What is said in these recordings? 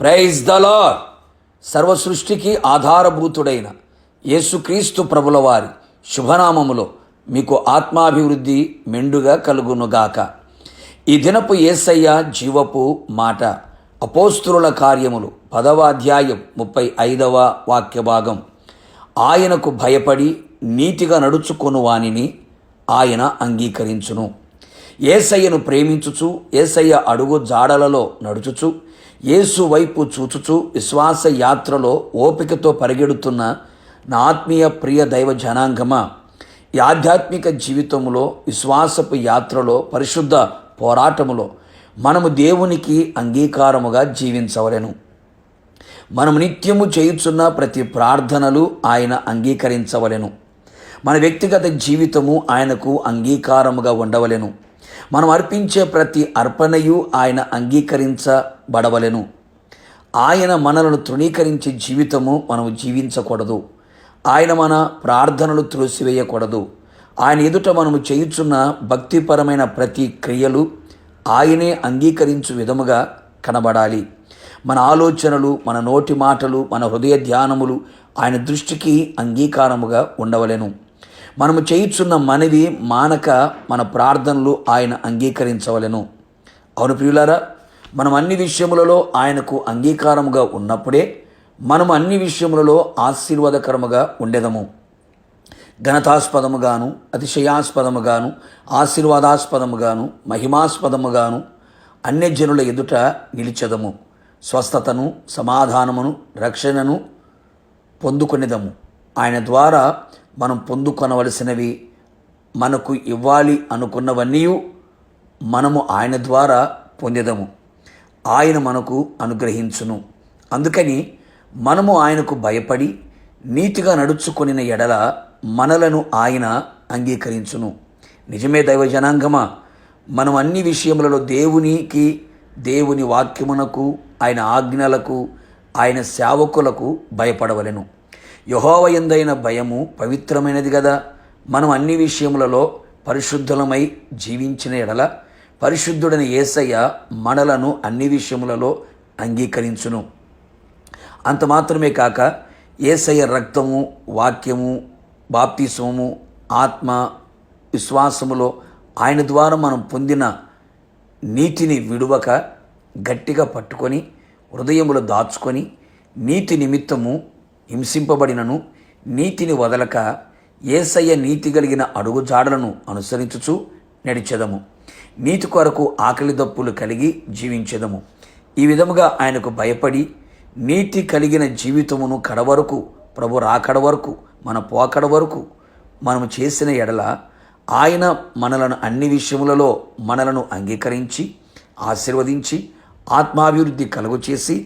Praise the lord. సర్వ సృష్టికి ఆధారభూతుడైన యేసుక్రీస్తు ప్రభుల వారి శుభనామములో మీకు ఆత్మాభివృద్ధి మెండుగా కలుగునుగాక. ఈ దినపు యేసయ్య జీవపు మాట అపోస్తుల కార్యములు 10వ అధ్యాయం 35వ వాక్య భాగం. ఆయనకు భయపడి నీతిగా నడుచుకొను వానిని ఆయన అంగీకరించును. యేసయ్యను ప్రేమించుచు యేసయ్య అడుగు జాడలలో నడుచుచు యేసు వైపు చూచుచు విశ్వాస యాత్రలో ఓపికతో పరిగెడుతున్న నా ఆత్మీయ ప్రియ దైవ జనాంగమా, ఈ ఆధ్యాత్మిక జీవితంలో విశ్వాసపు యాత్రలో పరిశుద్ధ పోరాటములో మనము దేవునికి అంగీకారముగా జీవించవలెను. మనము నిత్యము చేయుచున్న ప్రతి ప్రార్థనలు ఆయన అంగీకరించవలెను. మన వ్యక్తిగత జీవితము ఆయనకు అంగీకారముగా ఉండవలెను. మనం అర్పించే ప్రతి అర్పణయు ఆయన అంగీకరించబడవలెను. ఆయన మనలను తృణీకరించే జీవితము మనము జీవించకూడదు. ఆయన మన ప్రార్థనలు త్రోసివేయకూడదు. ఆయన ఎదుట మనము చేయుచున్న భక్తిపరమైన ప్రతి క్రియలు ఆయనే అంగీకరించు విధముగా కనబడాలి. మన ఆలోచనలు, మన నోటి మాటలు, మన హృదయ ధ్యానములు ఆయన దృష్టికి అంగీకారముగా ఉండవలెను. మనము చేయుచున్న మనవి మానక మన ప్రార్థనలు ఆయన అంగీకరించవలెను. అవును ప్రియులారా, మనం అన్ని విషయములలో ఆయనకు అంగీకారముగా ఉన్నప్పుడే మనము అన్ని విషయములలో ఆశీర్వాదకరముగా ఉండేదము. ఘనతాస్పదముగాను, అతిశయాస్పదముగాను, ఆశీర్వాదాస్పదముగాను, మహిమాస్పదముగాను అన్యజనుల ఎదుట నిలిచెదము. స్వస్థతను, సమాధానమును, రక్షణను పొందుకొనేదము. ఆయన ద్వారా మనం పొందుకొనవలసినవి, మనకు ఇవ్వాలి అనుకున్నవన్నీ మనము ఆయన ద్వారా పొందేదము. ఆయన మనకు అనుగ్రహించును. అందుకని మనము ఆయనకు భయపడి నీతిగా నడుచుకొనిన ఎడల మనలను ఆయన అంగీకరించును. నిజమే దైవ జనాంగమా, మనం అన్ని విషయములలో దేవునికి, దేవుని వాక్యమునకు, ఆయన ఆజ్ఞలకు, ఆయన సేవకులకు భయపడవలెను. యెహోవా యందైన భయము పవిత్రమైనది కదా. మనం అన్ని విషయములలో పరిశుద్ధులమై జీవించిన ఎడల పరిశుద్ధుడైన యేసయ్య మనలను అన్ని విషయములలో అంగీకరించును. అంత మాత్రమే కాక యేసయ్య రక్తము, వాక్యము, బాప్తిస్మము, ఆత్మ విశ్వాసములో ఆయన ద్వారా మనం పొందిన నీతిని విడువక గట్టిగా పట్టుకొని హృదయములో దాచుకొని నీతి నిమిత్తము హింసింపబడినను నీతిని వదలక యేసయ్య నీతి కలిగిన అడుగుజాడలను అనుసరించుచు నడిచెదము. నీతి కొరకు ఆకలి దప్పులు కలిగి జీవించెదము. ఈ విధముగా ఆయనకు భయపడి నీతి కలిగిన జీవితమును కడవరకు, ప్రభు రాకడ వరకు, మన పోకడ వరకు మనము చేసిన ఎడల ఆయన మనలను అన్ని విషయములలో మనలను అంగీకరించి ఆశీర్వదించి ఆత్మాభివృద్ధి కలుగు చేసి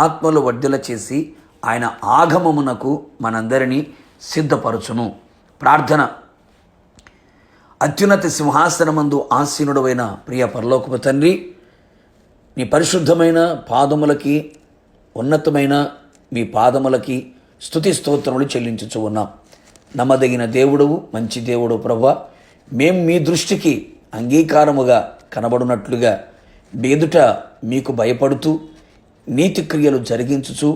ఆత్మలో వర్ధిల్ల చేసి ఆయన ఆగమమునకు మనందరినీ సిద్ధపరచును. ప్రార్థన. అత్యున్నత సింహాసనమందు ఆసీనుడవైన ప్రియ పరలోకపు తండ్రి, నీ పరిశుద్ధమైన పాదములకి, ఉన్నతమైన మీ పాదములకి స్తుతి స్తోత్రములు చెల్లించుచు ఉన్నాం. నమ్మదగిన దేవుడవు, మంచి దేవుడు ప్రభువా, మేము మీ దృష్టికి అంగీకారముగా కనబడినట్లుగా మీ ఎదుట మీకు భయపడుతూ నీతి క్రియలు జరిగించుచు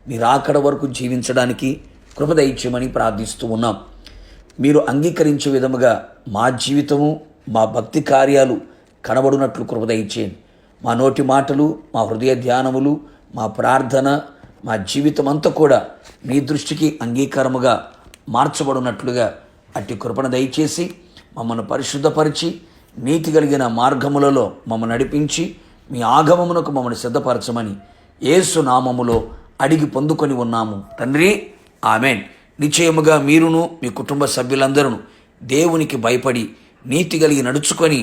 మీరు రాకడ వరకు జీవించడానికి కృప దయచేయమని ప్రార్థిస్తూ ఉన్నాం. మీరు అంగీకరించే విధముగా మా జీవితము, మా భక్తి కార్యాలు కనబడినట్లు కృప దయచేయండి. మా నోటి మాటలు, మా హృదయ ధ్యానములు, మా ప్రార్థన, మా జీవితం అంతా కూడా మీ దృష్టికి అంగీకారముగా మార్చబడినట్లుగా అట్టి కృపను దయచేసి మమ్మల్ని పరిశుద్ధపరిచి నీతి కలిగిన మార్గములలో మమ్మల్ని నడిపించి మీ ఆగమమునకు మమ్మల్ని సిద్ధపరచమని యేసు నామములో అడిగి పొందుకొని ఉన్నాము తండ్రి, ఆమెన్. నిశ్చయముగా మీరును మీ కుటుంబ సభ్యులందరూ దేవునికి భయపడి నీతి కలిగి నడుచుకొని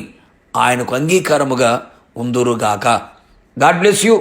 ఆయనకు అంగీకారముగా ఉందురుగాక. God bless you.